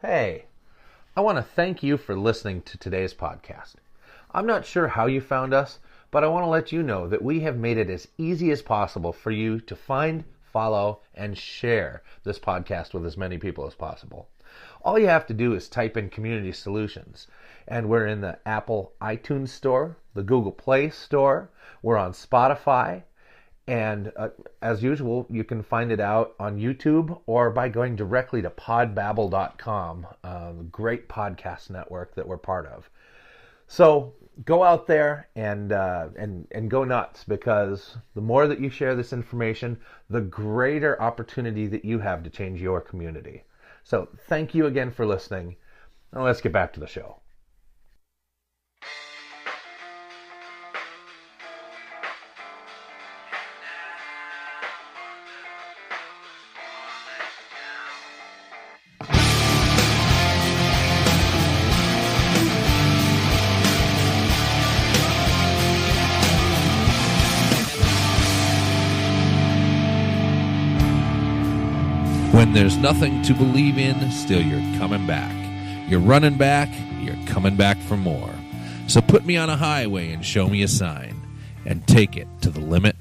Hey, I want to thank you for listening to today's podcast. I'm not sure how you found us, but I want to let you know that we have made it as easy as possible for you to find, follow, and share this podcast with as many people as possible. All you have to do is type in Community Solutions, and we're in the Apple iTunes Store, the Google Play Store, we're on Spotify, and as usual, you can find it out on YouTube or by going directly to podbabble.com, the great podcast network that we're part of. So go out there and go nuts, because the more that you share this information, the greater opportunity that you have to change your community. So thank you again for listening. Now let's get back to the show. When there's nothing to believe in, still you're coming back. You're running back, you're coming back for more. So put me on a highway and show me a sign, and take it to the limit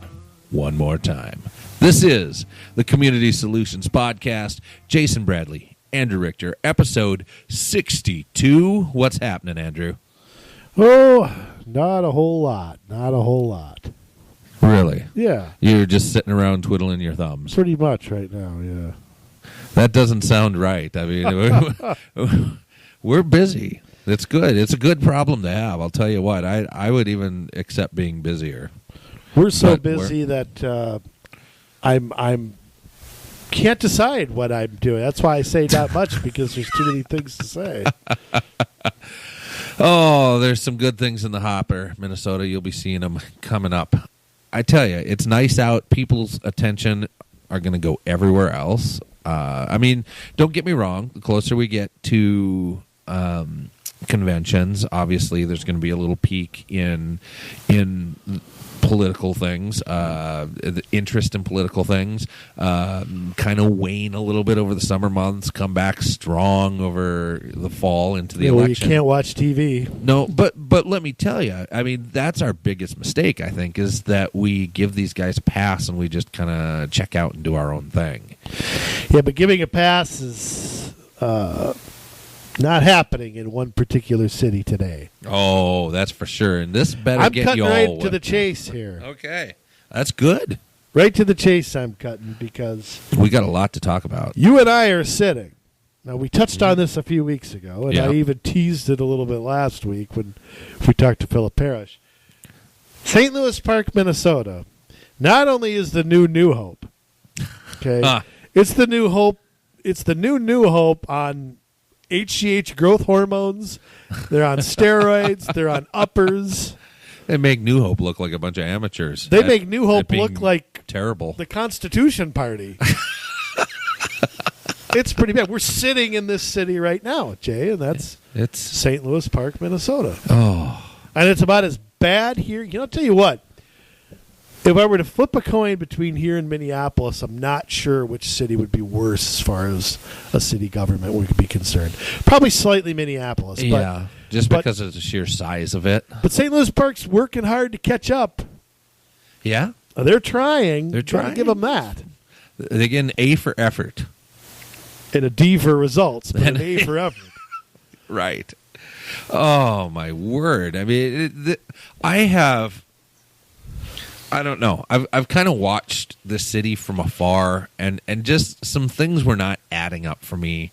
one more time. This is the Community Solutions Podcast. Jason Bradley, Andrew Richter, episode 62. What's happening, Andrew? Oh, not a whole lot. Not a whole lot. Really? Yeah. You're just sitting around twiddling your thumbs. Pretty much right now, yeah. That doesn't sound right. I mean, we're busy. It's good. It's a good problem to have. I'll tell you what. I would even accept being busier. We're so busy that I'm can't decide what I'm doing. That's why I say not much, because there's too many things to say. Oh, there's some good things in the hopper, Minnesota. You'll be seeing them coming up. I tell you, it's nice out. People's attention are going to go everywhere else. I mean, don't get me wrong. The closer we get to conventions, obviously, there's going to be a little peak in political things, the interest in political things, kind of wane a little bit over the summer months, come back strong over the fall into the election. You can't watch TV. No, but let me tell you, I mean, that's our biggest mistake, I think, is that we give these guys a pass and we just kind of check out and do our own thing. Yeah, but giving a pass is not happening in one particular city today. Oh, that's for sure. And this better I'm get cutting you all right to the chase here. Okay, that's good. Right to the chase I'm cutting, because We got a lot to talk about. you and I are sitting. Now, we touched on this a few weeks ago, and Yeah. I even teased it a little bit last week when we talked to Philip Parrish. St. Louis Park, Minnesota, not only is the new Hope, okay, it's the new Hope. It's the new Hope on HGH growth hormones. They're on steroids. They're on uppers. They make New Hope look like a bunch of amateurs. They make New Hope look like terrible. the Constitution Party. It's pretty bad. We're sitting in this city right now, Jay, and that's It's St. Louis Park, Minnesota. oh, And it's about as bad here. You know, I'll tell you what. If I were to flip a coin between here and Minneapolis, I'm not sure which city would be worse as far as a city government would be concerned. Probably slightly Minneapolis. yeah, just but- because of the sheer size of it. But St. Louis Park's working hard to catch up. Yeah, They're trying. They're Gotta trying. give them that. they get an A for effort. And a D for results, but an A for effort. Right. Oh, my word. I mean, I don't know. I've kind of watched the city from afar, and just some things were not adding up for me.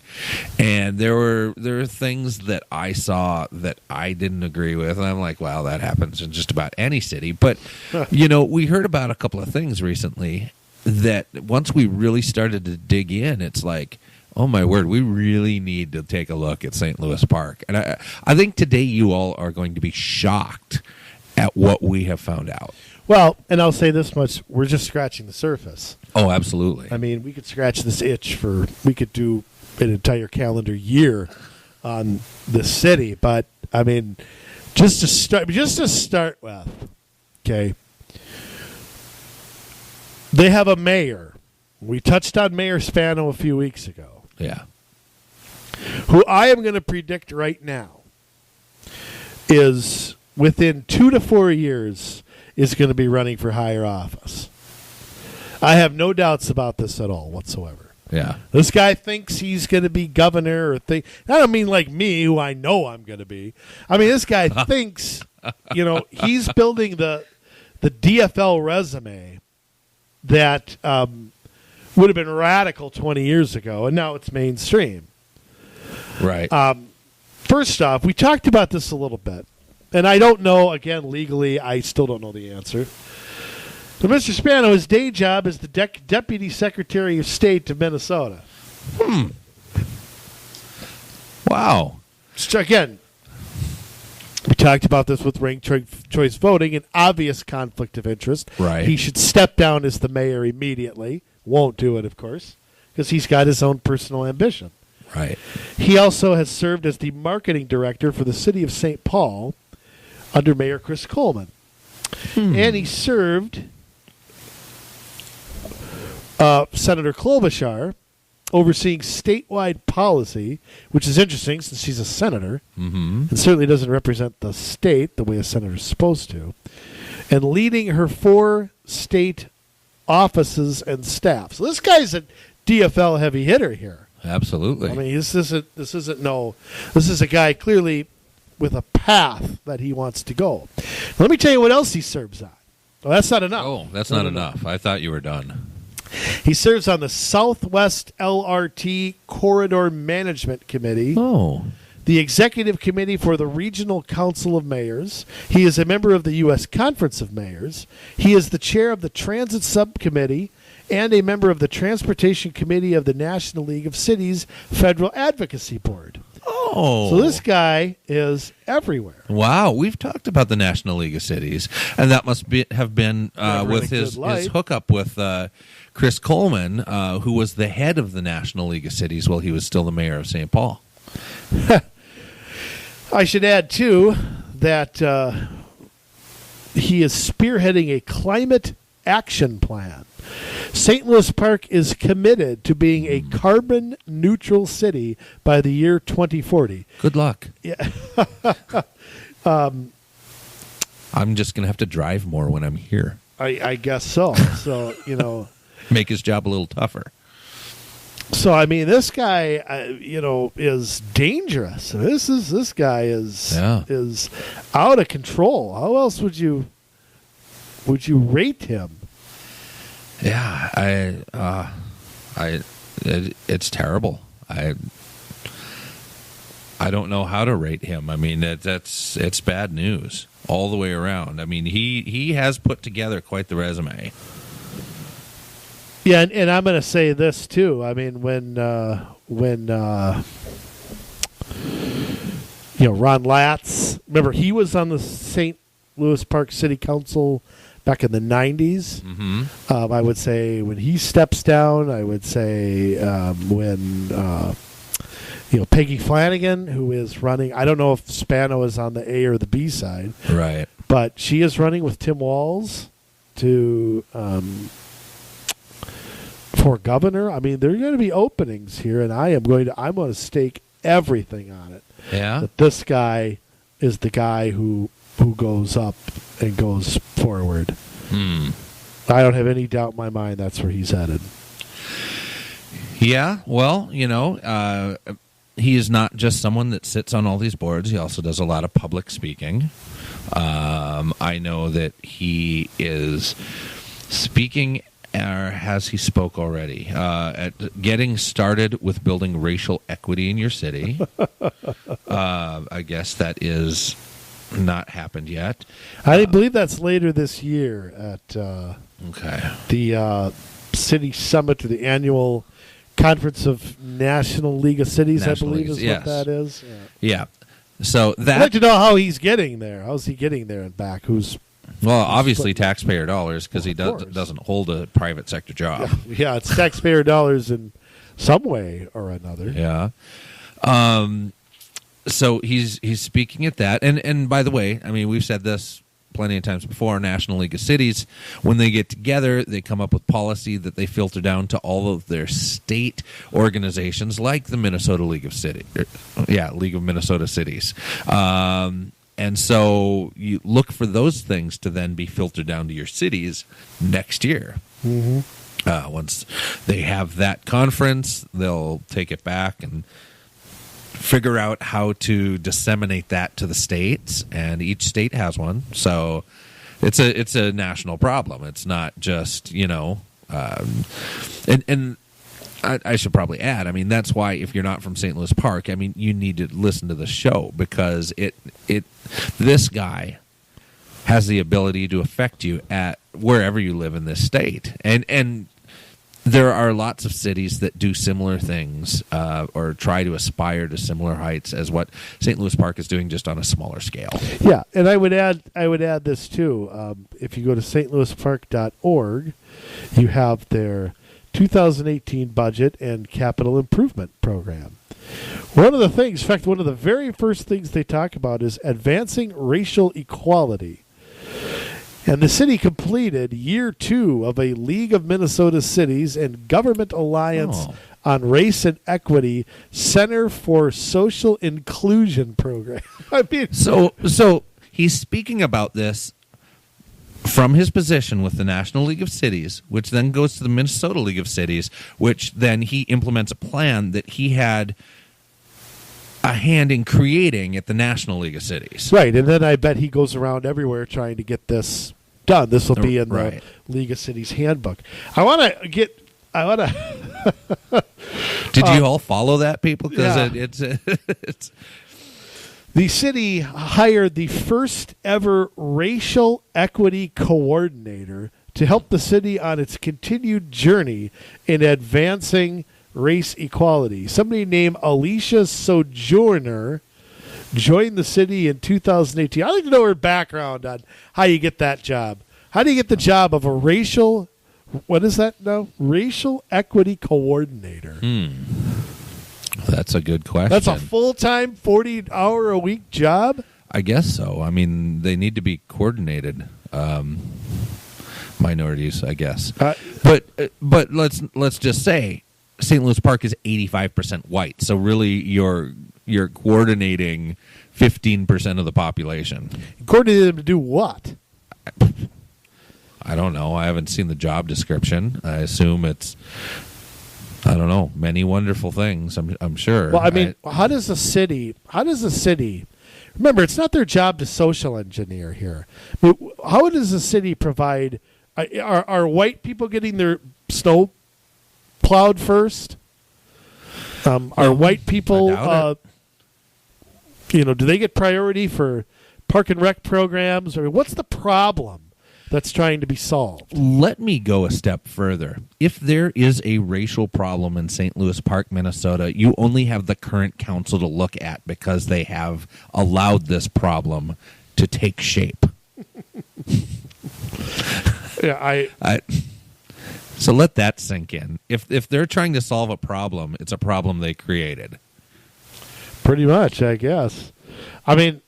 And there were things that I saw that I didn't agree with, and I'm like, wow, that happens in just about any city. But, we heard about a couple of things recently that once we really started to dig in, it's like, oh, my word, we really need to take a look at St. Louis Park. And I think today you all are going to be shocked at what we have found out. Well, and I'll say this much. We're just scratching the surface. Oh, absolutely. I mean, we could scratch this itch we could do an entire calendar year on the city. But, I mean, just to start with, okay, they have a mayor. We touched on Mayor Spano a few weeks ago. Yeah. who I am going to predict right now is within 2 to 4 years is going to be running for higher office. I have no doubts about this at all whatsoever. Yeah. This guy thinks he's going to be governor or I don't mean like me, who I know I'm going to be. I mean, this guy thinks, he's building the DFL resume that would have been radical 20 years ago, and now it's mainstream. Right. First off, we talked about this a little bit, and I don't know, again, legally, I still don't know the answer. But Mr. Spano, his day job is the Deputy Secretary of State of Minnesota. Wow. So again, we talked about this with ranked choice voting, an obvious conflict of interest. Right. He should step down as the mayor immediately. Won't do it, of course, because he's got his own personal ambition. Right. He also has served as the marketing director for the city of St. Paul under Mayor Chris Coleman. And he served Senator Klobuchar overseeing statewide policy, which is interesting since she's a senator and certainly doesn't represent the state the way a senator is supposed to, and leading her 4 state offices and staff. So this guy's a DFL heavy hitter here. Absolutely. I mean, this is a guy clearly with a path that he wants to go. Let me tell you what else he serves on. Well, that's not enough. Oh, that's not enough. I thought you were done. He serves on the Southwest LRT Corridor Management Committee. Oh. The Executive Committee for the Regional Council of Mayors. He is a member of the U.S. Conference of Mayors. He is the chair of the Transit Subcommittee and a member of the Transportation Committee of the National League of Cities Federal Advocacy Board. Oh. So this guy is everywhere. Wow. We've talked about the National League of Cities, and that must have been with his hookup with Chris Coleman, who was the head of the National League of Cities while he was still the mayor of St. Paul. I should add, too, that he is spearheading a climate action plan. St. Louis Park is committed to being a carbon-neutral city by the year 2040. Good luck. Yeah. I'm just going to have to drive more when I'm here. I guess so. So, Make his job a little tougher. So, I mean, this guy, is dangerous. This guy is out of control. How else would you rate him? Yeah, it's terrible. I don't know how to rate him. I mean, it's bad news all the way around. I mean, he has put together quite the resume. Yeah, and I'm going to say this too. I mean, when Ron Latz, remember he was on the St. Louis Park City Council back in the 90s. I would say when he steps down, I would say when Peggy Flanagan, who is running, I don't know if Spano is on the A or the B side. Right. But she is running with Tim Walz for governor. I mean, there are going to be openings here, and I'm going to stake everything on it. Yeah. That this guy is the guy who goes up and goes forward. I don't have any doubt in my mind that's where he's headed. Yeah, well, he is not just someone that sits on all these boards. He also does a lot of public speaking. I know that he is speaking, or has he spoke already, at getting started with building racial equity in your city. I guess that is not happened yet. I believe that's later this year at the city summit, or the annual conference of National League of Cities, I believe is what that is. Yeah. So that, I'd like to know how he's getting there. How's he getting there and back? Obviously taxpayer dollars, because he doesn't hold a private sector job. Yeah, it's taxpayer dollars in some way or another. Yeah. So he's speaking at that, and by the way, I mean, we've said this plenty of times before, National League of Cities, when they get together, they come up with policy that they filter down to all of their state organizations, like the Minnesota League of League of Minnesota Cities. And so you look for those things to then be filtered down to your cities next year. Mm-hmm. Once they have that conference, they'll take it back and figure out how to disseminate that to the states, and each state has one. So it's a national problem. It's not just, and I should probably add, I mean, that's why if you're not from St. Louis Park, I mean, you need to listen to the show, because this guy has the ability to affect you at wherever you live in this state. And there are lots of cities that do similar things or try to aspire to similar heights as what St. Louis Park is doing, just on a smaller scale. Yeah, and I would add this too. If you go to stlouispark.org, you have their 2018 budget and capital improvement program. One of the things, in fact, one of the very first things they talk about is advancing racial equality. And the city completed year 2 of a League of Minnesota Cities and Government Alliance on Race and Equity Center for Social Inclusion program. I mean, so he's speaking about this from his position with the National League of Cities, which then goes to the Minnesota League of Cities, which then he implements a plan that he had a hand in creating at the National League of Cities. Right, and then I bet he goes around everywhere trying to get this done. This will be in the League of Cities handbook. Did you all follow that, people? Because it's the city hired the first ever racial equity coordinator to help the city on its continued journey in advancing race equality. Somebody named Alicia Sojourner joined the city in 2018. I'd like to know her background on how you get that job. How do you get the job of a racial equity coordinator? That's a good question. That's a full-time, 40-hour-a-week job? I guess so. I mean, they need to be coordinated. Minorities, I guess. But let's just say St. Louis Park is 85% white. So really, you're coordinating 15% of the population. Coordinating them to do what? I don't know. I haven't seen the job description. I assume it's, I don't know, many wonderful things, I'm sure. Well, I mean, how does a city, remember, it's not their job to social engineer here. I mean, how does a city provide, are white people getting their snow plowed first? Are white people, do they get priority for park and rec programs? Or what's the problem that's trying to be solved? Let me go a step further. If there is a racial problem in St. Louis Park, Minnesota, you only have the current council to look at because they have allowed this problem to take shape. Yeah, so let that sink in. If they're trying to solve a problem, it's a problem they created. Pretty much, I guess. I mean,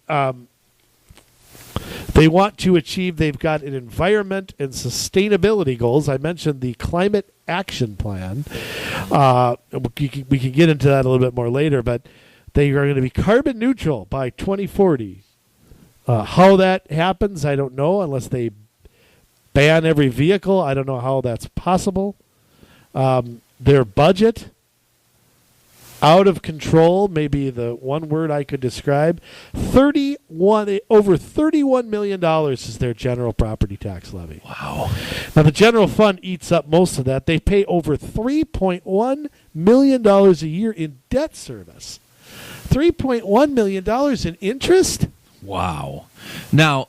they want to achieve, they've got an environment and sustainability goals. I mentioned the climate action plan. We can get into that a little bit more later, but they are going to be carbon neutral by 2040. How that happens, I don't know, unless they ban every vehicle. I don't know how that's possible. Their budget, out of control, maybe the one word I could describe. Over $31 million is their general property tax levy. Wow. Now, the general fund eats up most of that. They pay over $3.1 million a year in debt service. $3.1 million in interest? Wow. Now,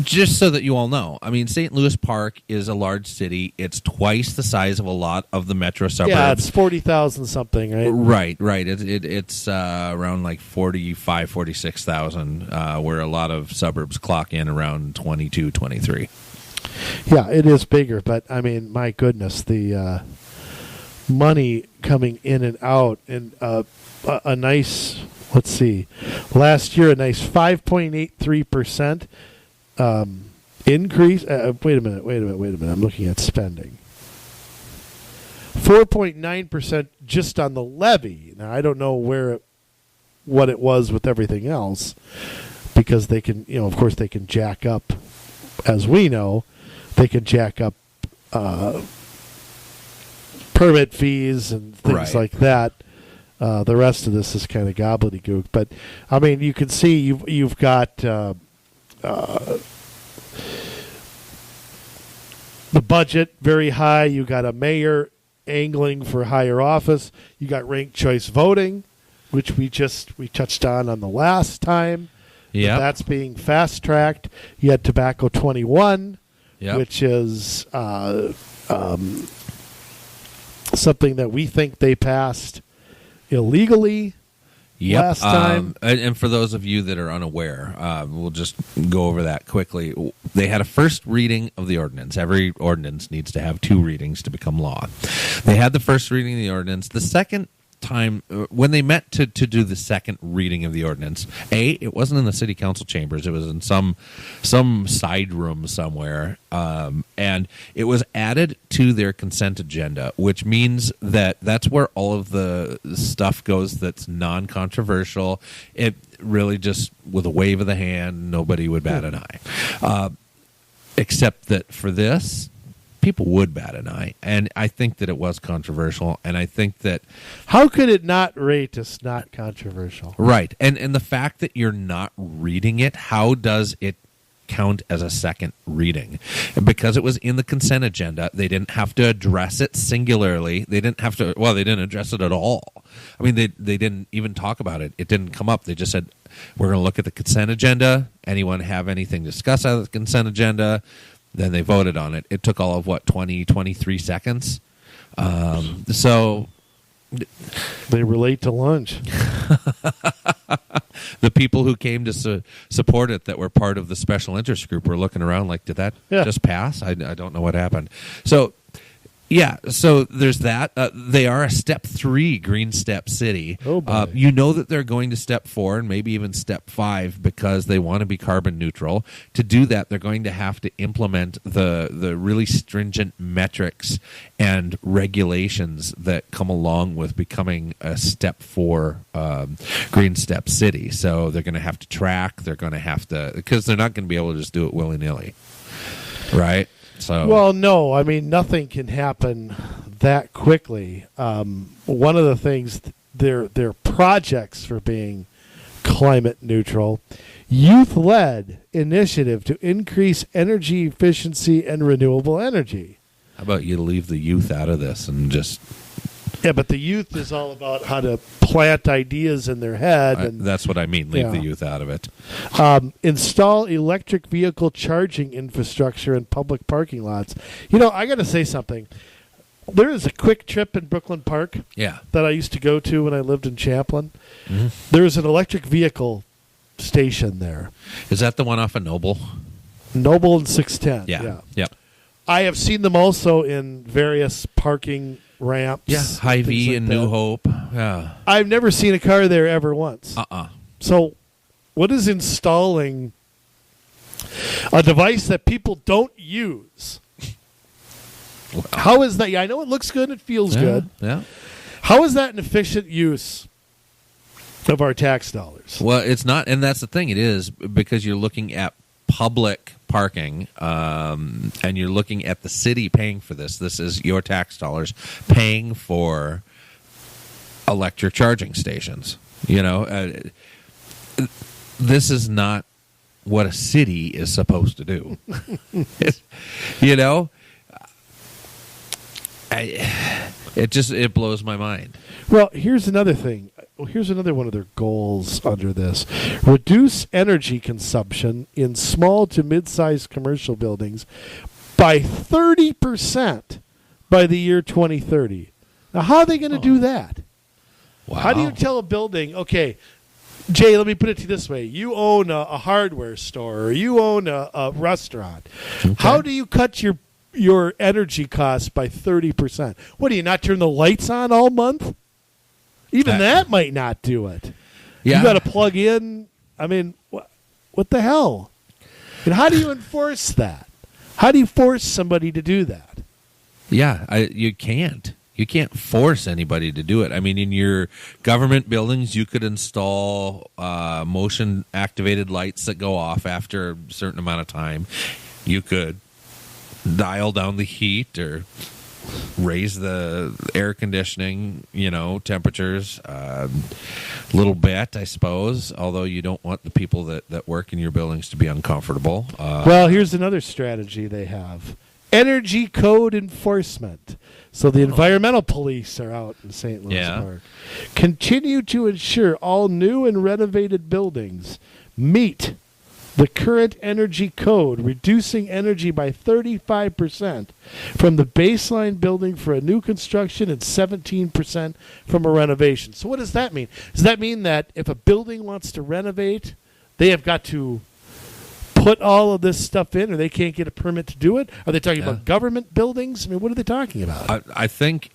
just so that you all know, I mean, St. Louis Park is a large city. It's twice the size of a lot of the metro suburbs. Yeah, it's 40,000 something, right? Right. It's around like 45, 46,000, where a lot of suburbs clock in around 22, 23. Yeah, it is bigger, but I mean, my goodness, the money coming in and out, and a nice, let's see, last year a nice 5.83%. increase. Wait a minute. I'm looking at spending. 4.9% just on the levy. Now I don't know what it was with everything else, because they can, of course, they can jack up. As we know, they can jack up permit fees and things like that. The rest of this is kind of gobbledygook, but I mean, you can see you've got the budget very high. You got a mayor angling for higher office. You got ranked choice voting, which we touched on the last time. Yeah, that's being fast tracked. You had Tobacco 21, which is something that we think they passed illegally last time. And for those of you that are unaware, we'll just go over that quickly. They had a first reading of the ordinance. Every ordinance needs to have 2 readings to become law. They had the first reading of the ordinance. The second time when they met to do the second reading of the ordinance, it wasn't in the city council chambers. It was in some side room somewhere, and it was added to their consent agenda, which means that that's where all of the stuff goes that's non-controversial. It really just, with a wave of the hand, nobody would bat an eye, except that for this, people would bat an eye, and I think that it was controversial, and I think that... How could it not rate as not controversial? Right, and the fact that you're not reading it, how does it count as a second reading? Because it was in the consent agenda, they didn't have to address it singularly. They didn't have to... Well, they didn't address it at all. I mean, they didn't even talk about it. It didn't come up. They just said, we're going to look at the consent agenda. Anyone have anything to discuss out of the consent agenda? Then they voted on it. It took all of, 23 seconds? So... They relate to lunch. The people who came to support it that were part of the special interest group were looking around like, did that just pass? I don't know what happened. So... Yeah, so there's that. They are a step 3 green step city. Oh boy. You know that they're going to step 4 and maybe even step 5 because they want to be carbon neutral. To do that, they're going to have to implement the really stringent metrics and regulations that come along with becoming a step 4 green step city. So they're going to have to track. They're going to have to, because they're not going to be able to just do it willy-nilly, right? So. Well, no. I mean, nothing can happen that quickly. One of the things, their projects for being climate neutral, youth-led initiative to increase energy efficiency and renewable energy. How about you leave the youth out of this and just... Yeah, but the youth is all about how to plant ideas in their head. And that's what I mean, leave the youth out of it. Install electric vehicle charging infrastructure in public parking lots. I got to say something. There is a Quick Trip in Brooklyn Park that I used to go to when I lived in Champlin. Mm-hmm. There's an electric vehicle station there. Is that the one off of Noble? Noble and 610. Yeah. Yep. I have seen them also in various parking ramps. Yeah, Hy-Vee and New Hope. Yeah. I've never seen a car there ever once. So what is installing a device that people don't use? Wow. How is that? I know it looks good. It feels good. Yeah. How is that an efficient use of our tax dollars? Well, it's not, and that's the thing. It is, because you're looking at public parking, and you're looking at the city paying for this. This is your tax dollars paying for electric charging stations. This is not what a city is supposed to do. It blows my mind. Well, here's another thing. Here's another one of their goals under this. Reduce energy consumption in small to mid-sized commercial buildings by 30% by the year 2030. Now, how are they going to do that? Wow. How do you tell a building, okay, Jay, let me put it to you this way. You own a hardware store, or you own a restaurant. Okay. How do you cut your energy costs by 30%? What, do you not turn the lights on all month? Even that might not do it. Yeah. You got to plug in. I mean, what the hell? And how do you enforce that? How do you force somebody to do that? Yeah, you can't. You can't force anybody to do it. I mean, in your government buildings, you could install motion-activated lights that go off after a certain amount of time. You could dial down the heat or raise the air conditioning, temperatures a little bit, I suppose, although you don't want the people that work in your buildings to be uncomfortable. Well, here's another strategy they have. Energy code enforcement. So the environmental police are out in St. Louis Park. Continue to ensure all new and renovated buildings meet the current energy code, reducing energy by 35% from the baseline building for a new construction and 17% from a renovation. So what does that mean? Does that mean that if a building wants to renovate, they have got to put all of this stuff in, or they can't get a permit to do it? Are they talking about government buildings? I mean, what are they talking about? I think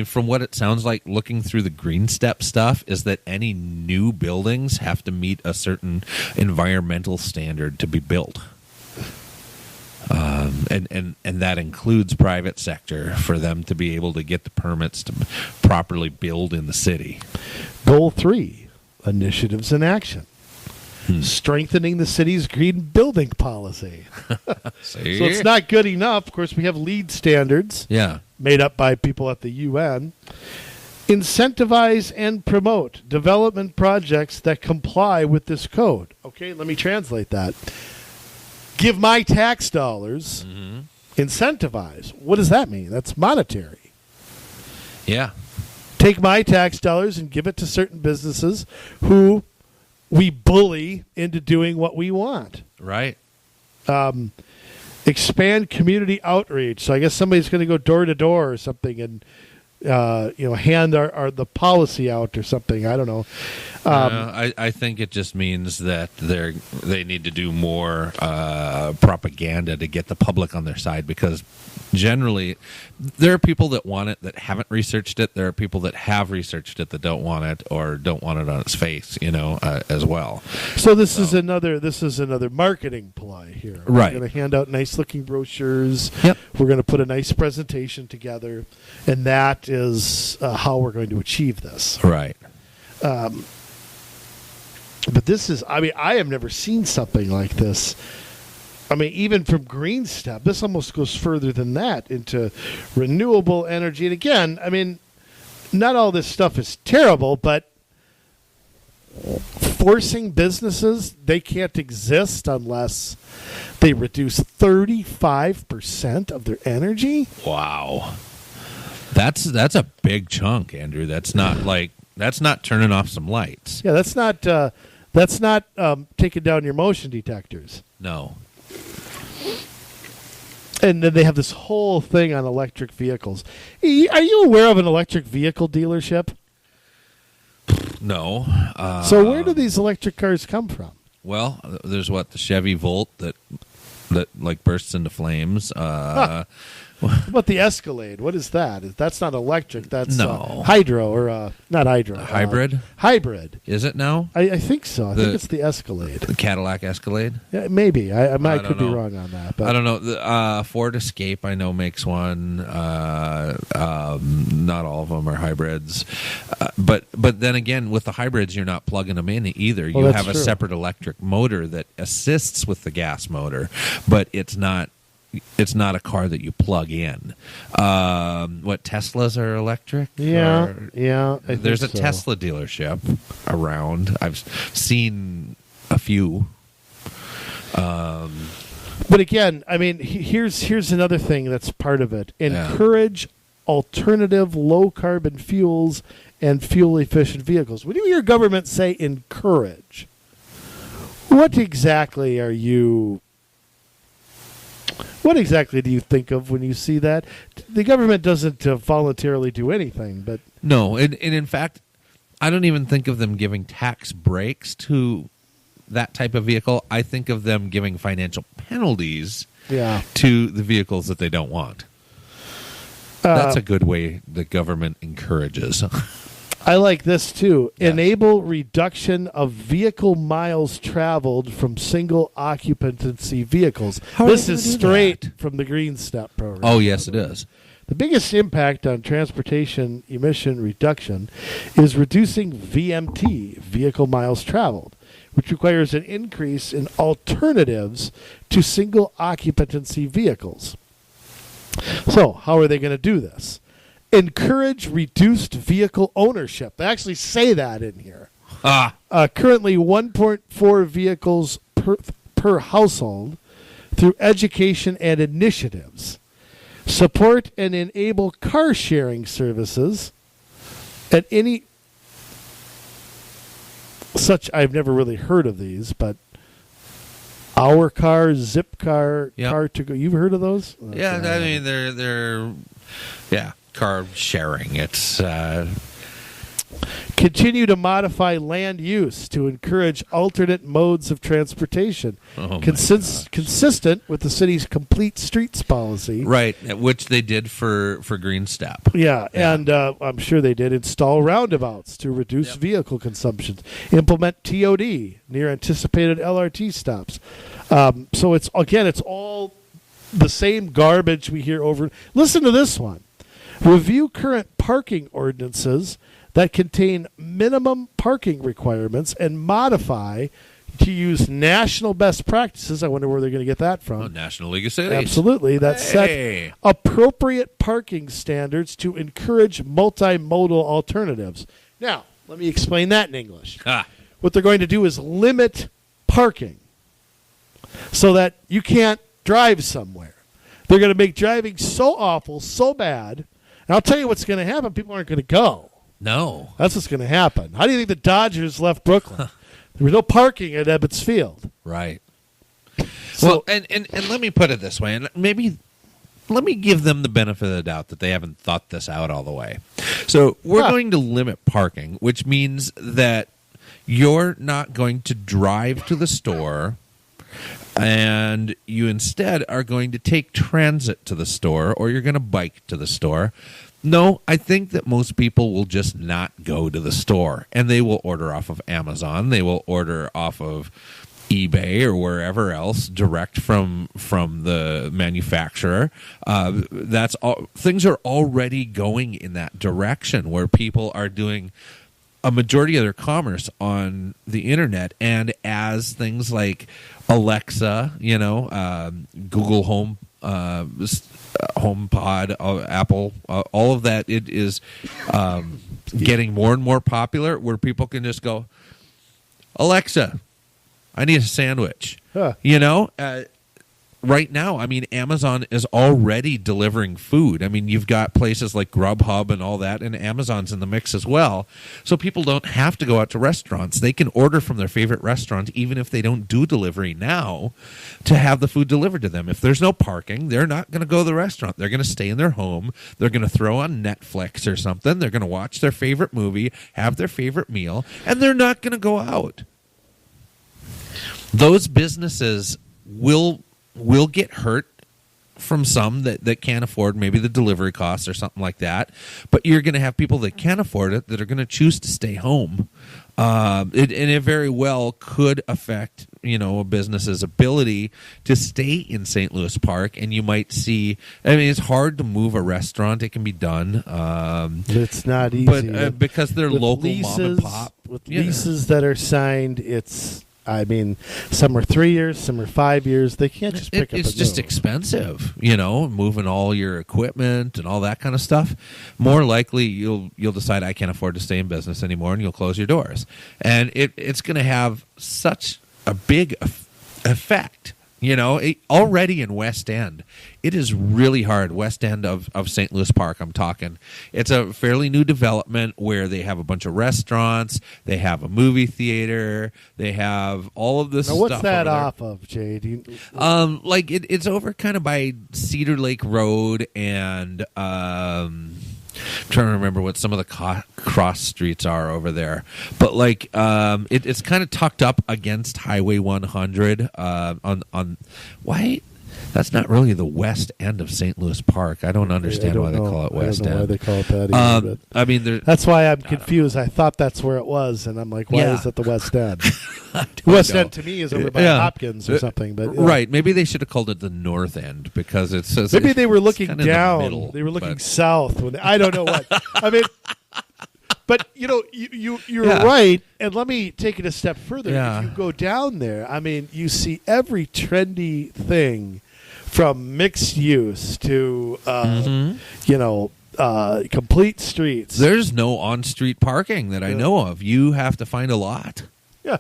from what it sounds like, looking through the Green Step stuff, is that any new buildings have to meet a certain environmental standard to be built. And that includes private sector for them to be able to get the permits to properly build in the city. Goal 3, initiatives in action. Strengthening the city's green building policy. So it's not good enough. Of course, we have LEED standards made up by people at the UN. Incentivize and promote development projects that comply with this code. Okay, let me translate that. Give my tax dollars, incentivize. What does that mean? That's monetary. Yeah. Take my tax dollars and give it to certain businesses who we bully into doing what we want. Right. Expand community outreach. So I guess somebody's going to go door to door or something and hand the policy out or something. I don't know. I think it just means that they need to do more propaganda to get the public on their side, because generally there are people that want it that haven't researched it. There are people that have researched it that don't want it, or don't want it on its face, as well. So this is another marketing play here. Right. We're going to hand out nice looking brochures. Yep. We're going to put a nice presentation together, and that is how we're going to achieve this. Right. But this is, I have never seen something like this. Even from Green Step, this almost goes further than that into renewable energy. And again, not all this stuff is terrible, but forcing businesses, they can't exist unless they reduce 35% of their energy. Wow. That's a big chunk, Andrew. That's not turning off some lights. Yeah, that's not taking down your motion detectors. No. And then they have this whole thing on electric vehicles. Are you aware of an electric vehicle dealership? No. So where do these electric cars come from? Well, there's the Chevy Volt that bursts into flames. What about the Escalade? What is that? That's not electric. That's no. Hydro, or not Hydro. Hybrid? Hybrid. Is it now? I think so. I think it's the Escalade. The Cadillac Escalade? Yeah, maybe. I could be wrong on that. But I don't know. The Ford Escape, I know, makes one. Not all of them are hybrids. But then again, with the hybrids, you're not plugging them in either. You have a separate electric motor that assists with the gas motor, but it's not a car that you plug in. Teslas are electric? Yeah. There's a Tesla dealership around. I've seen a few. But again, here's another thing that's part of it. Encourage alternative low-carbon fuels and fuel-efficient vehicles. When you hear government say encourage, what exactly do you think of when you see that? The government doesn't voluntarily do anything, but no, and in fact, I don't even think of them giving tax breaks to that type of vehicle. I think of them giving financial penalties to the vehicles that they don't want. That's a good way the government encourages. I like this too. Yes. Enable reduction of vehicle miles traveled from single occupancy vehicles. How are This they is gonna do straight that? from the Green Step program. Oh, yes, it is. The biggest impact on transportation emission reduction is reducing VMT, vehicle miles traveled, which requires an increase in alternatives to single occupancy vehicles. So, how are they going to do this? Encourage reduced vehicle ownership. They actually say that in here. Currently 1.4 vehicles per household through education and initiatives. Support and enable car sharing services at any such. I've never really heard of these, but Our Car, Zip Car, Yep. Car to Go. You've heard of those? Yeah, Okay. I mean they're car sharing. It's Continue to modify land use to encourage alternate modes of transportation, Oh, my consistent with the city's complete streets policy. right, which they did for Green Step. Yeah, and I'm sure they did install roundabouts to reduce vehicle consumption, implement TOD near anticipated LRT stops. So it's all the same garbage we hear over. Listen to this one. Review current parking ordinances that contain minimum parking requirements and modify to use national best practices. I wonder where they're going to get that from. Oh, National League of Cities. Absolutely. That Hey. set appropriate parking standards to encourage multimodal alternatives. Now, let me explain that in English. What they're going to do is limit parking so that you can't drive somewhere. They're going to make driving so awful, so bad. And I'll tell you what's going to happen. People aren't going to go. No. That's what's going to happen. How do you think the Dodgers left Brooklyn? There was no parking at Ebbets Field. Right. So- Well, and let me put it this way, and maybe let me give them the benefit of the doubt that they haven't thought this out all the way. So we're going to limit parking, which means that you're not going to drive to the store, and you instead are going to take transit to the store, or you're going to bike to the store. No, I think that most people will just not go to the store, and they will order off of Amazon. They will order off of eBay or wherever else, direct from the manufacturer. That's all. Things are already going in that direction where people are doing a majority of their commerce on the internet, and as things like Alexa, Google Home, HomePod, Apple, all of that, it is getting more and more popular, where people can just go, Alexa, I need a sandwich. Huh. Right now, I mean, Amazon is already delivering food. I mean, you've got places like Grubhub and all that, and Amazon's in the mix as well. So people don't have to go out to restaurants. They can order from their favorite restaurant, even if they don't do delivery now, to have the food delivered to them. If there's no parking, they're not going to go to the restaurant. They're going to stay in their home. They're going to throw on Netflix or something. They're going to watch their favorite movie, have their favorite meal, and they're not going to go out. Those businesses will get hurt from some that can't afford maybe the delivery costs or something like that. But you're going to have people that can afford it that are going to choose to stay home. It very well could affect, a business's ability to stay in St. Louis Park. And you might see, I mean, it's hard to move a restaurant. It can be done. It's not easy. But because they're With local leases, mom and pop. With leases that are signed, some are 3 years, some are 5 years. They can't just pick up It's and just move. expensive, moving all your equipment and all that kind of stuff. More likely, you'll decide I can't afford to stay in business anymore, and you'll close your doors. And it's going to have such a big effect. Already in West End, it is really hard. West End of St. Louis Park, I'm talking. It's a fairly new development where they have a bunch of restaurants, they have a movie theater, they have all of this Now, stuff. what's that over there. off of, Jay? It's over kind of by Cedar Lake Road and trying to remember what some of the cross streets are over there, but it's kind of tucked up against Highway 100 on why That's not really the west end of St. Louis Park. I don't understand why they call it West I don't know End. why they call it that either, I mean, that's why I'm confused. I thought that's where it was, and I'm like, why is it the West End? West End to me is over by Hopkins or something. But right, maybe they should have called it the North End because it says maybe they were looking kind of down. the middle, they were looking south. I don't know what. I mean, but you're right. And let me take it a step further. Yeah. If you go down there, I mean, you see every trendy thing. From mixed use to, complete streets. There's no on-street parking that I know of. You have to find a lot. Yeah.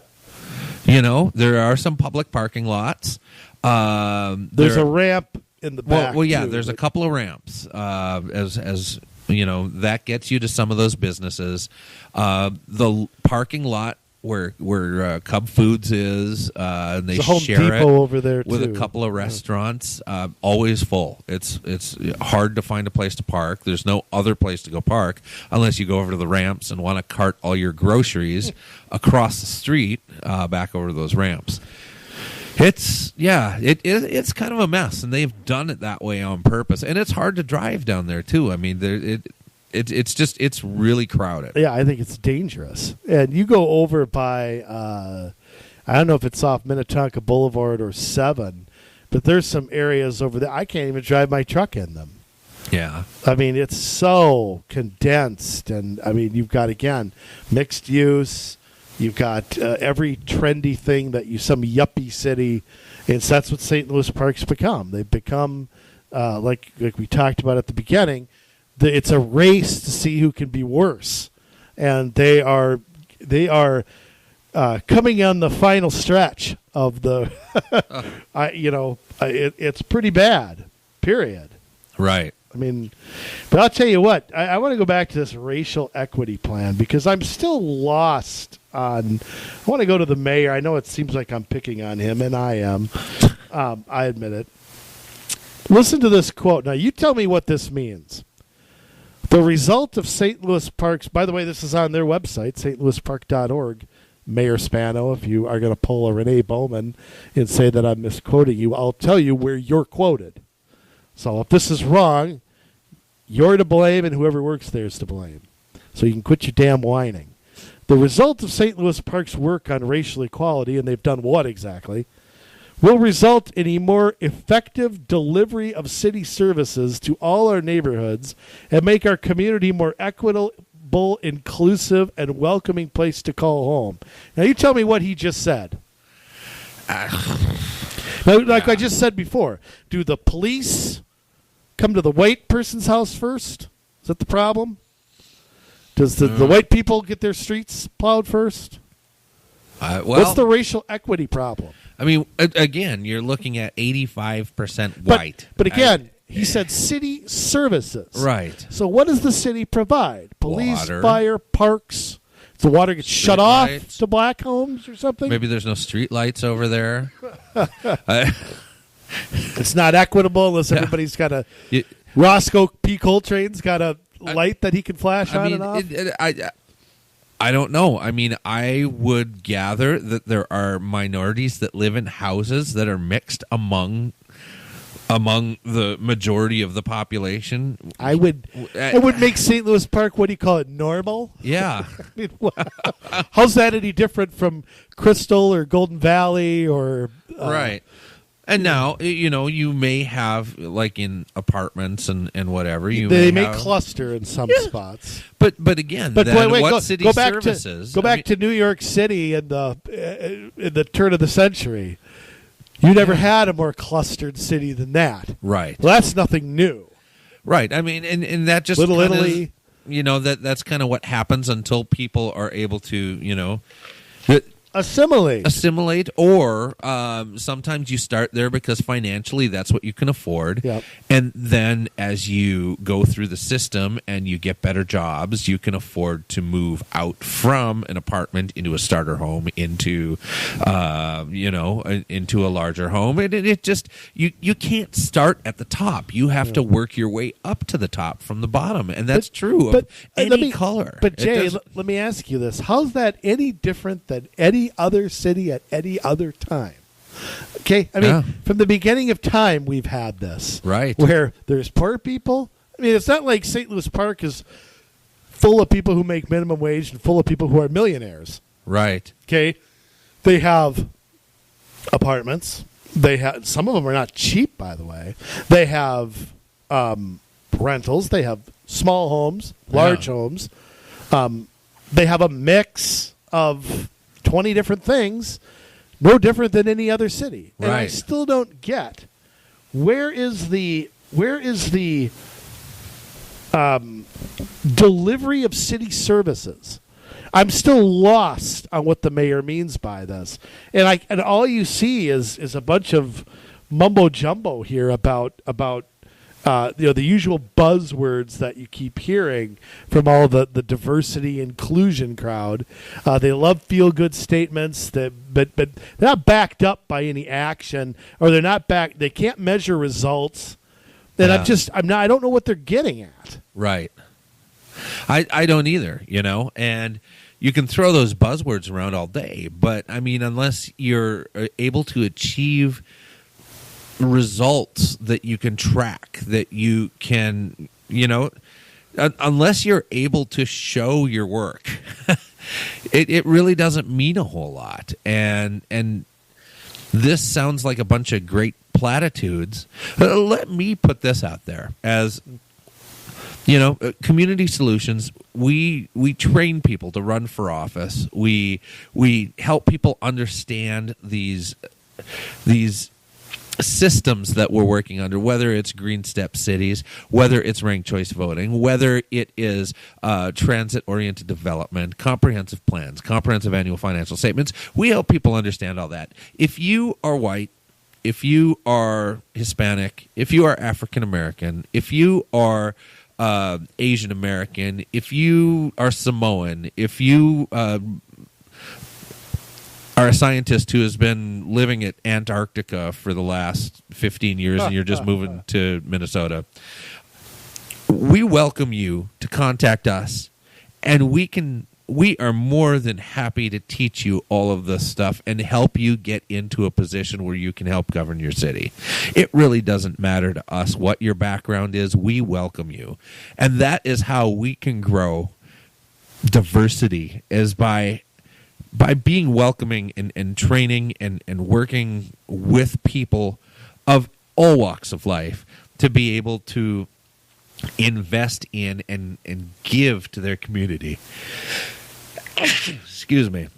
There are some public parking lots. There's a ramp in the back. Well, yeah, too, there's a couple of ramps. As that gets you to some of those businesses. The parking lot where Cub Foods is, and they There's a Home share Depot it over there with too. a couple of restaurants. Always full. It's hard to find a place to park. There's no other place to go park unless you go over to the ramps and want to cart all your groceries across the street back over to those ramps. It's kind of a mess, and they've done it that way on purpose, and it's hard to drive down there too. I mean, it's really crowded. Yeah, I think it's dangerous. And you go over by, I don't know if it's off Minnetonka Boulevard or 7, but there's some areas over there. I can't even drive my truck in them. Yeah. I mean, it's so condensed. And, I mean, you've got, again, mixed use. You've got every trendy thing some yuppie city. And so that's what St. Louis Park's become. They've become, like we talked about at the beginning, it's a race to see who can be worse, and they are coming on the final stretch of the. It's pretty bad. Period. Right. I mean, but I'll tell you what. I want to go back to this racial equity plan because I'm still lost on. I want to go to the mayor. I know it seems like I'm picking on him, and I am. I admit it. Listen to this quote. Now, you tell me what this means. The result of St. Louis Park's, by the way, this is on their website, stlouispark.org. Mayor Spano, if you are going to pull a Renee Bowman and say that I'm misquoting you, I'll tell you where you're quoted. So if this is wrong, you're to blame and whoever works there is to blame. So you can quit your damn whining. The result of St. Louis Park's work on racial equality, and they've done what exactly, will result in a more effective delivery of city services to all our neighborhoods and make our community more equitable, inclusive, and welcoming place to call home. Now, you tell me what he just said. Like I just said before, do the police come to the white person's house first? Is that the problem? Does the white people get their streets plowed first? What's the racial equity problem? I mean, again, you're looking at 85% white. But again, he said city services. Right. So what does the city provide? Police, Water. fire, parks. Does the water get shut off to black homes or something? Maybe there's no street lights over there. It's not equitable unless everybody's got a... Roscoe P. Coltrane's got a light that he can flash on and off? I don't know. I mean, I would gather that there are minorities that live in houses that are mixed among the majority of the population. It would make St. Louis Park, what do you call it, normal? Yeah. I mean, how's that any different from Crystal or Golden Valley or... right. And now, you may have, like in apartments and whatever. They may cluster in some spots. But again, wait, what city services? Go back to New York City in the turn of the century. You never had a more clustered city than that. Right. Well, that's nothing new. Right. I mean, and that just Little Italy. That's kind of what happens until people are able to, assimilate, or sometimes you start there because financially that's what you can afford. Yep. And then as you go through the system and you get better jobs, you can afford to move out from an apartment into a starter home, into into a larger home. And it just you can't start at the top. You have to work your way up to the top from the bottom, and that's true of any color. But Jay, let me ask you this: how's that any different than any other city at any other time? Okay, I mean, from the beginning of time, we've had this. Right. Where there's poor people. I mean, it's not like St. Louis Park is full of people who make minimum wage and full of people who are millionaires. Right. Okay, they have apartments. They have, some of them are not cheap, by the way. They have rentals. They have small homes, large homes. They have a mix of 20 different things, no different than any other city. And I still don't get where is the delivery of city services. I'm still lost on what the mayor means by this, and all you see is a bunch of mumbo jumbo here about the usual buzzwords that you keep hearing from all the diversity inclusion crowd. They love feel good statements but they're not backed up by any action, or they're not back. They can't measure results. And I don't know what they're getting at. Right. I don't either, and you can throw those buzzwords around all day, but I mean, unless you're able to achieve results that you can track, that you can, unless you're able to show your work, it really doesn't mean a whole lot. And this sounds like a bunch of great platitudes. Let me put this out there as, community solutions. We train people to run for office. We help people understand these systems that we're working under, whether it's green step cities, whether it's ranked choice voting, whether it is transit-oriented development, comprehensive plans, comprehensive annual financial statements. We help people understand all that. If you are white, if you are Hispanic, if you are African American, if you are Asian American, if you are Samoan, if you are a scientist who has been living at Antarctica for the last 15 years and you're just moving to Minnesota, we welcome you to contact us, and we are more than happy to teach you all of this stuff and help you get into a position where you can help govern your city. It really doesn't matter to us what your background is. We welcome you. And that is how we can grow diversity, is by being welcoming and training and working with people of all walks of life to be able to invest in and give to their community. Excuse me.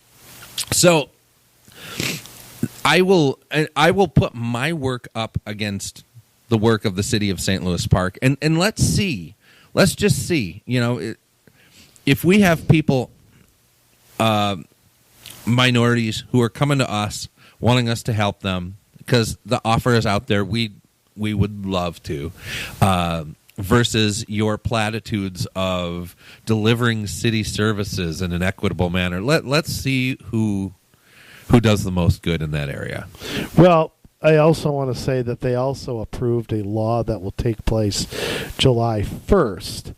So I will put my work up against the work of the city of St. Louis Park, and let's just see, if we have people, minorities who are coming to us wanting us to help them because the offer is out there, we would love to, versus your platitudes of delivering city services in an equitable manner. Let's see who does the most good in that area. Well, I also want to say that they also approved a law that will take place July 1st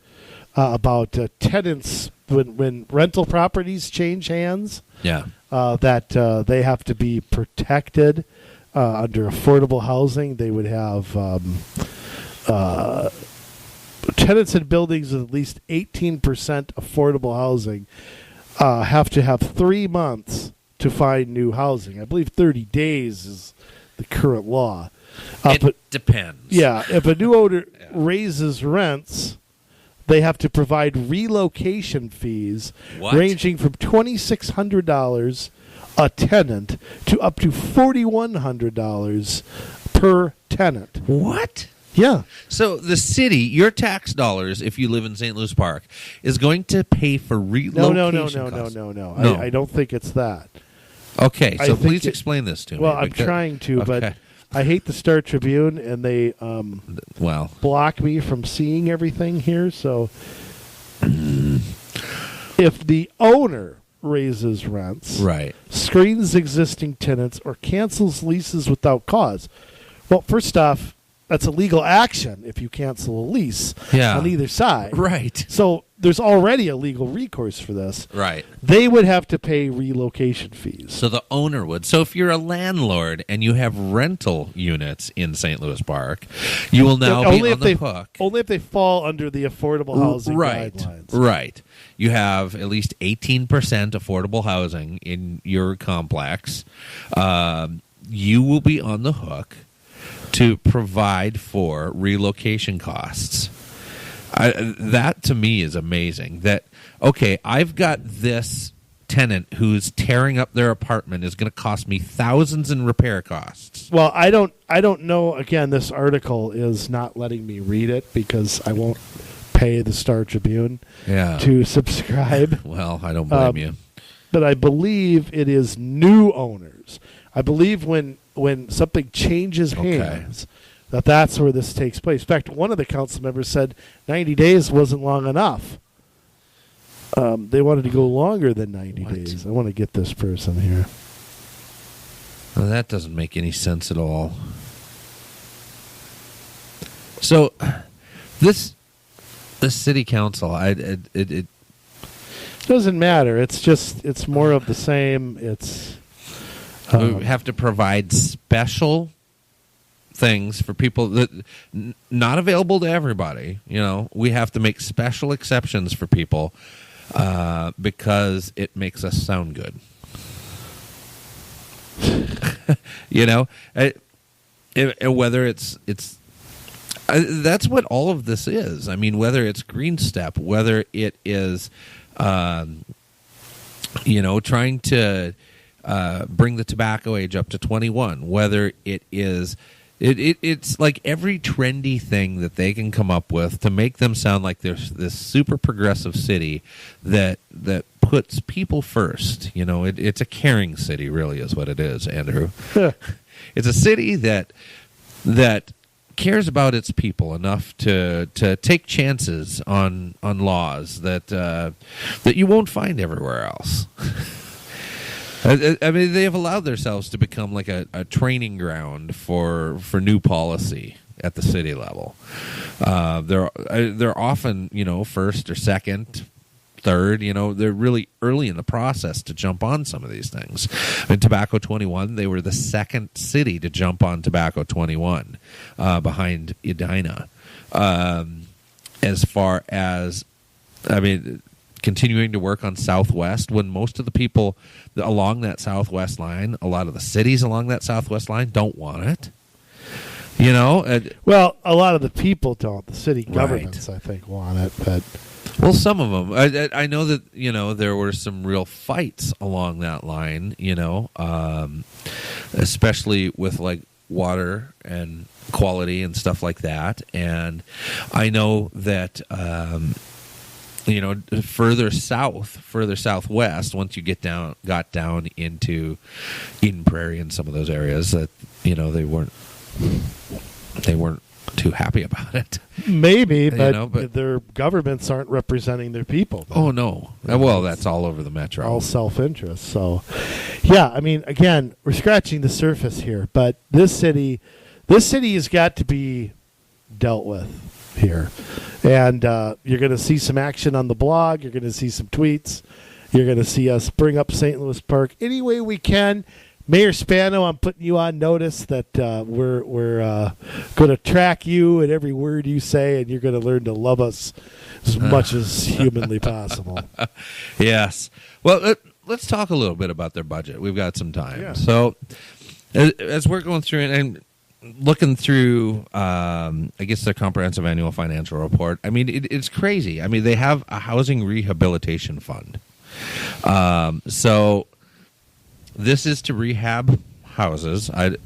about tenants when rental properties change hands. Yeah. That they have to be protected under affordable housing. They would have tenants in buildings with at least 18% affordable housing have to have 3 months to find new housing. I believe 30 days is the current law. It depends. Yeah, if a new owner raises rents, they have to provide relocation fees ranging from $2,600 a tenant to up to $4,100 per tenant. What? Yeah. So the city, your tax dollars, if you live in St. Louis Park, is going to pay for relocation costs. No. I don't think it's that. Okay, so please explain this to me. Well, I'm trying to, but I hate the Star Tribune, and they block me from seeing everything here. So if the owner raises rents, screens existing tenants, or cancels leases without cause, well, first off, that's a legal action if you cancel a lease on either side. Right. So there's already a legal recourse for this. Right. They would have to pay relocation fees. So the owner would. So if you're a landlord and you have rental units in St. Louis Park, you will now be on the hook. Only if they fall under the affordable housing guidelines. Right. You have at least 18% affordable housing in your complex. You will be on the hook to provide for relocation costs. That to me is amazing. That, okay, I've got this tenant who's tearing up their apartment is going to cost me thousands in repair costs. Well, I don't know. Again, this article is not letting me read it because I won't pay the Star Tribune to subscribe. Well, I don't blame you. But I believe it is new owners. I believe when something changes hands, that's where this takes place. In fact, one of the council members said 90 days wasn't long enough. They wanted to go longer than 90 days. I want to get this person here. Well, that doesn't make any sense at all. So, this city council, it doesn't matter. It's more of the same. It's we have to provide special things for people that not available to everybody. You know, we have to make special exceptions for people because it makes us sound good. You know, whether it's that's what all of this is. I mean, whether it's Green Step, whether it is, trying to bring the tobacco age up to 21, whether it is, it's like every trendy thing that they can come up with to make them sound like there's this super progressive city that puts people first. You know, it's a caring city, really, is what it is, Andrew. It's a city that cares about its people enough to take chances on laws that you won't find everywhere else. I mean, they have allowed themselves to become like a training ground for new policy at the city level. They're often, first or second, third. They're really early in the process to jump on some of these things. In Tobacco 21, they were the second city to jump on Tobacco 21 behind Edina. As far as, continuing to work on Southwest, when most of the people along that Southwest line, a lot of the cities along that Southwest line don't want it. Well, a lot of the people don't. The city governments, I think, want it. But well, some of them. I know that there were some real fights along that line. Especially with like water and quality and stuff like that. And I know that. Further southwest, once you got down into Eden Prairie and some of those areas, that they weren't too happy about it. Maybe, but their governments aren't representing their people. Oh no! Well, that's all over the metro. All self-interest. So, yeah. I mean, again, we're scratching the surface here, but this city has got to be dealt with here. And you're going to see some action on the blog. You're going to see some tweets. You're going to see us bring up St. Louis Park any way we can. Mayor Spano, I'm putting you on notice that we're going to track you and every word you say, and you're going to learn to love us as much as humanly possible. Yes. Well, let's talk a little bit about their budget. We've got some time. Yeah. So as we're going through and looking through, their comprehensive annual financial report, I mean, it's crazy. I mean, they have a housing rehabilitation fund. So this is to rehab houses. It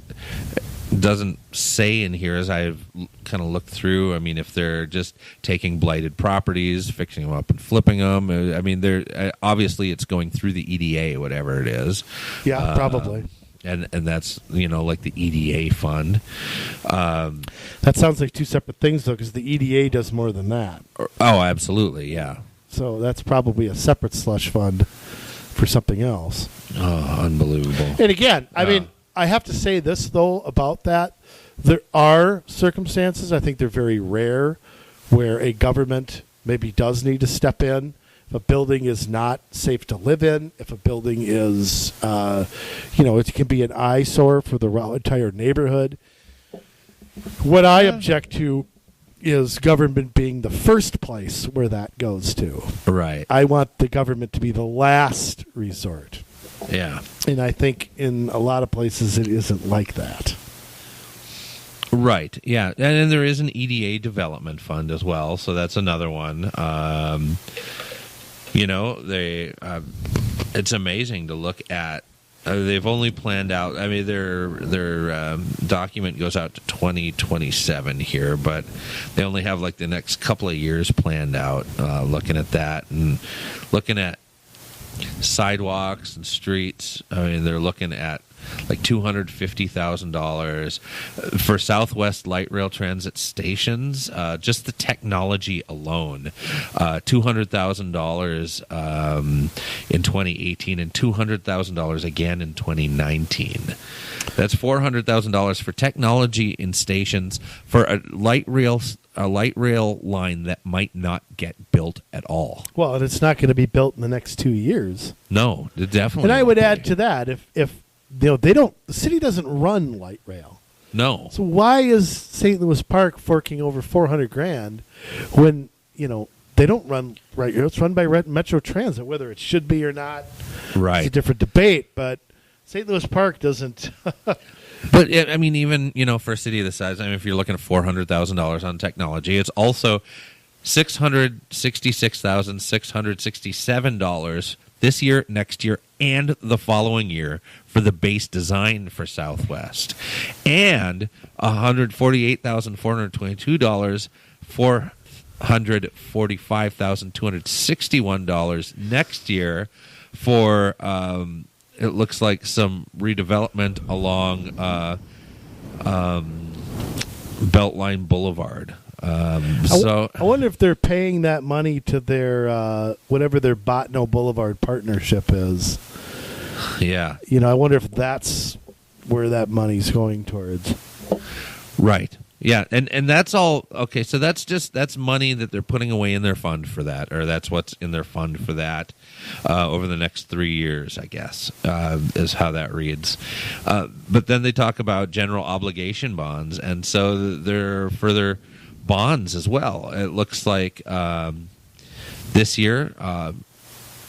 doesn't say in here, as I've kind of looked through, I mean, if they're just taking blighted properties, fixing them up and flipping them. I mean, they're obviously it's going through the EDA, whatever it is. Yeah, probably. And that's, like the EDA fund. That sounds like two separate things, though, because the EDA does more than that. Oh, absolutely, yeah. So that's probably a separate slush fund for something else. Oh, unbelievable. And again, I mean, I have to say this, though, about that. There are circumstances, I think they're very rare, where a government maybe does need to step in. If a building is not safe to live in, if a building is, it can be an eyesore for the entire neighborhood. What I object to is government being the first place where that goes to. Right. I want the government to be the last resort. Yeah. And I think in a lot of places it isn't like that. Right. Yeah. And then there is an EDA development fund as well. So that's another one. It's amazing to look at. They've only planned out. I mean, their document goes out to 2027 here, but they only have like the next couple of years planned out. Looking at that and looking at sidewalks and streets. I mean, they're looking at like $250,000 for Southwest Light Rail Transit stations. Just the technology alone, $200,000 in 2018 and $200,000 again in 2019. That's $400,000 for technology in stations for a light rail line that might not get built at all. Well, and it's not going to be built in the next 2 years. No, it definitely. And I would won't add be. to that, if the city doesn't run light rail. No. So why is St. Louis Park forking over $400,000 when they don't run right? It's run by Metro Transit, whether it should be or not. Right. It's a different debate, but St. Louis Park doesn't. But I mean, even for a city of this size, I mean, if you're looking at $400,000 on technology, it's also $666,667 this year, next year, and the following year for the base design for Southwest, and $148,422, $445,261 next year for. It looks like some redevelopment along Beltline Boulevard. I wonder if they're paying that money to their whatever their Botno Boulevard partnership is. Yeah. I wonder if that's where that money's going towards. Right. Yeah, and that's all okay. So that's money that they're putting away in their fund for that, or that's what's in their fund for that over the next 3 years, I guess, is how that reads. But then they talk about general obligation bonds, and so there are further bonds as well. It looks like this year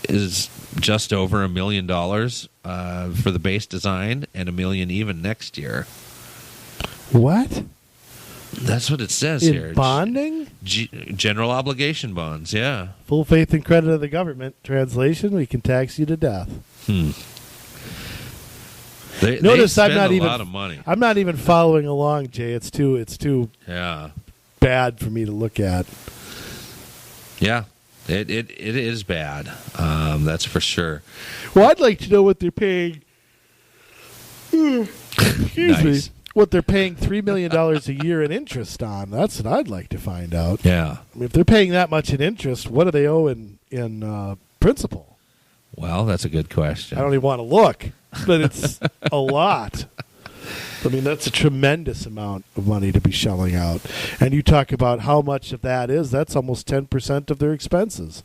is just over $1 million for the base design, and $1 million even next year. What? That's what it says in here. Bonding? General obligation bonds, yeah. Full faith and credit of the government. Translation, we can tax you to death. Notice I'm not a even lot of money. I'm not even following along, Jay. It's too Yeah. bad for me to look at. Yeah. It is bad. That's for sure. Well, I'd like to know what they're paying. Excuse me. What they're paying $3 million a year in interest on. That's what I'd like to find out. Yeah. I mean, if they're paying that much in interest, what do they owe in principal? Well, that's a good question. I don't even want to look, but it's a lot. I mean, that's a tremendous amount of money to be shelling out. And you talk about how much of that is. That's almost 10% of their expenses.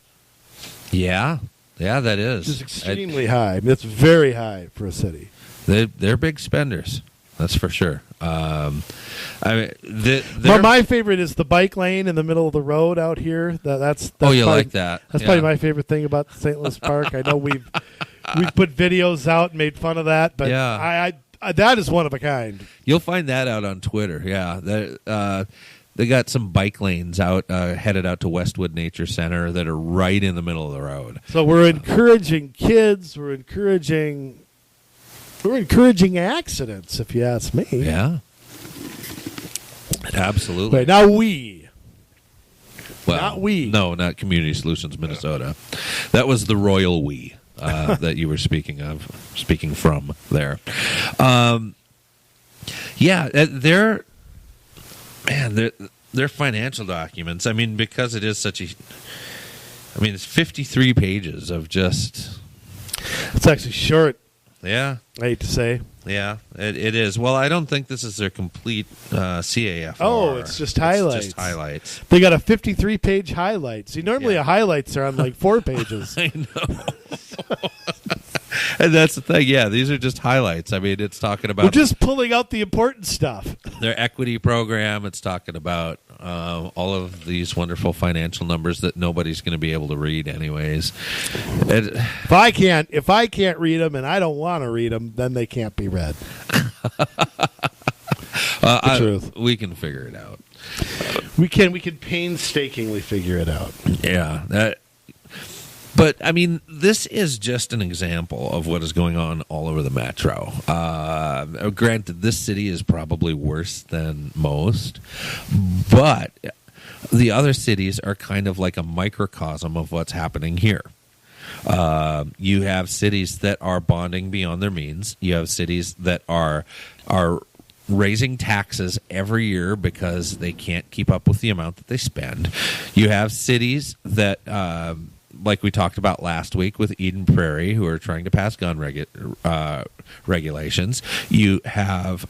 Yeah. Yeah, that is. Which is extremely high. I mean, it's very high for a city. They're big spenders. That's for sure. I mean, my favorite is the bike lane in the middle of the road out here. That's you probably, like that? That's probably my favorite thing about St. Louis Park. I know we've put videos out and made fun of that, but I that is one of a kind. You'll find that out on Twitter. Yeah, they got some bike lanes out headed out to Westwood Nature Center that are right in the middle of the road. So we're encouraging kids. We're encouraging accidents, if you ask me. Yeah. Absolutely. Right, not we. No, not Community Solutions Minnesota. That was the royal we that you were speaking from there. Their financial documents, I mean, because it is such a... I mean, it's 53 pages of just... It's actually short. Yeah. I hate to say. Yeah, it is. Well, I don't think this is their complete CAFR. Oh, it's just highlights. It's just highlights. They got a 53-page highlight. See, normally highlights are on like 4 pages. I know. And that's the thing. Yeah, these are just highlights. I mean, it's talking about... We're just pulling out the important stuff. Their equity program. It's talking about all of these wonderful financial numbers that nobody's going to be able to read anyways. If I can't read them and I don't want to read them, then they can't be read. The truth. We can figure it out. We can painstakingly figure it out. Yeah. But, I mean, this is just an example of what is going on all over the metro. Granted, this city is probably worse than most, but the other cities are kind of like a microcosm of what's happening here. You have cities that are bonding beyond their means. You have cities that are raising taxes every year because they can't keep up with the amount that they spend. You have cities that... like we talked about last week with Eden Prairie, who are trying to pass gun regulations. You have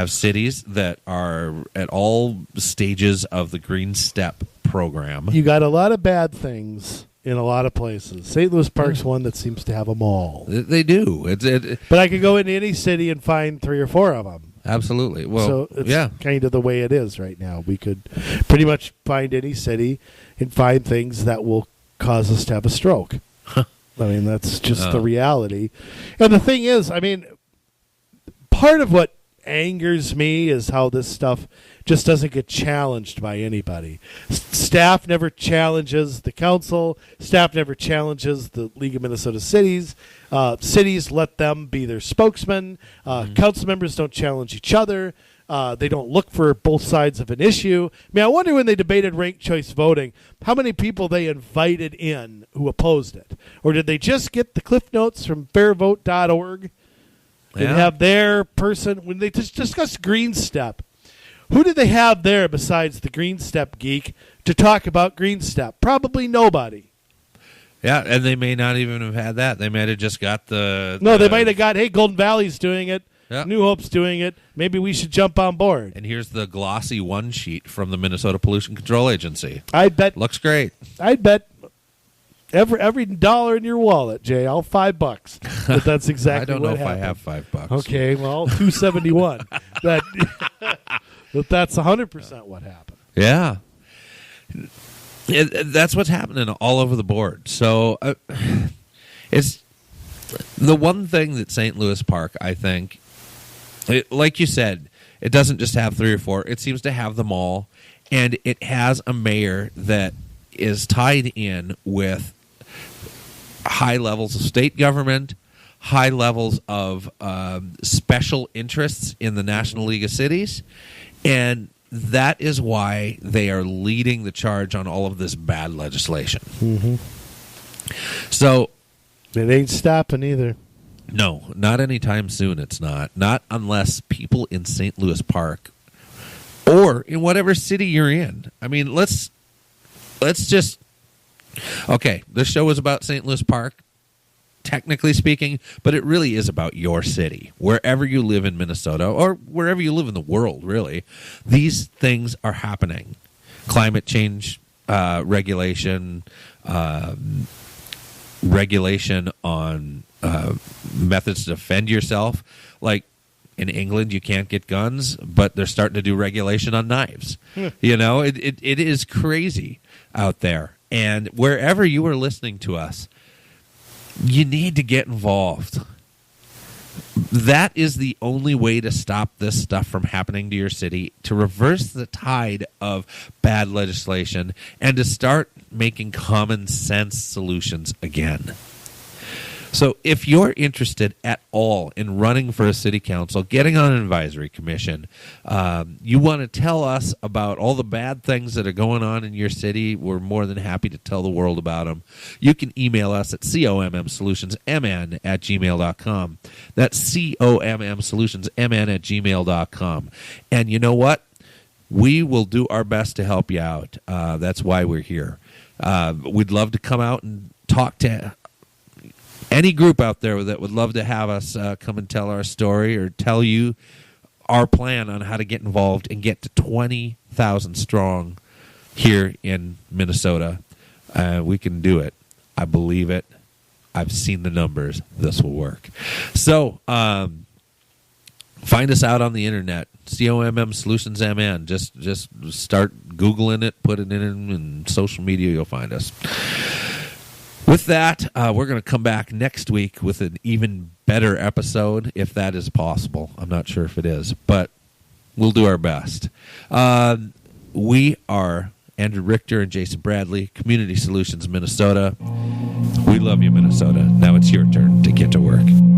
cities that are at all stages of the Green Step program. You got a lot of bad things in a lot of places. St. Louis Park's one that seems to have them all. They do. But I could go into any city and find 3 or 4 of them. Absolutely. Well, so it's kind of the way it is right now. We could pretty much find any city and find things that will cause us to have a stroke. I mean, that's just the reality. And the thing is, I mean, part of what angers me is how this stuff just doesn't get challenged by anybody. Staff never challenges the council. Staff never challenges the League of Minnesota Cities. Cities let them be their spokesman. Council members don't challenge each other. They don't look for both sides of an issue. I mean, I wonder when they debated ranked choice voting, how many people they invited in who opposed it. Or did they just get the cliff notes from fairvote.org and have their person, when they discussed Green Step, who did they have there besides the Green Step geek to talk about Green Step? Probably nobody. Yeah, and they may not even have had that. They might have just got they might have got, hey, Golden Valley's doing it. Yep. New Hope's doing it. Maybe we should jump on board. And here's the glossy one sheet from the Minnesota Pollution Control Agency. I bet looks great. I'd bet every dollar in your wallet, Jay, all $5. But that's exactly what happened. I don't know if I have $5. Okay, well, $2.71. But that's 100% what happened. Yeah. That's what's happening all over the board. So it's the one thing that St. Louis Park, I think, like you said, it doesn't just have 3 or 4. It seems to have them all. And it has a mayor that is tied in with high levels of state government, high levels of special interests in the National League of Cities. And that is why they are leading the charge on all of this bad legislation. Mm-hmm. So it ain't stopping either. No, not anytime soon. It's not. Not unless people in St. Louis Park or in whatever city you're in. I mean, let's just... Okay, this show is about St. Louis Park, technically speaking, but it really is about your city. Wherever you live in Minnesota, or wherever you live in the world, really, these things are happening. Climate change, regulation on methods to defend yourself. Like in England, you can't get guns, but they're starting to do regulation on knives. You know, it is crazy out there. And wherever you are listening to us, you need to get involved. That is the only way to stop this stuff from happening to your city, to reverse the tide of bad legislation, and to start making common sense solutions again. So if you're interested at all in running for a city council, getting on an advisory commission, you want to tell us about all the bad things that are going on in your city, we're more than happy to tell the world about them. You can email us at commsolutionsmn@gmail.com. That's commsolutionsmn@gmail.com. And you know what? We will do our best to help you out. That's why we're here. We'd love to come out and talk to any group out there that would love to have us come and tell our story or tell you our plan on how to get involved and get to 20,000 strong here in Minnesota, we can do it. I believe it. I've seen the numbers. This will work. So find us out on the internet. COMM Solutions MN. Just start Googling it, put it in social media, you'll find us. With that, we're going to come back next week with an even better episode, if that is possible. I'm not sure if it is, but we'll do our best. We are Andrew Richter and Jason Bradley, Community Solutions Minnesota. We love you, Minnesota. Now it's your turn to get to work.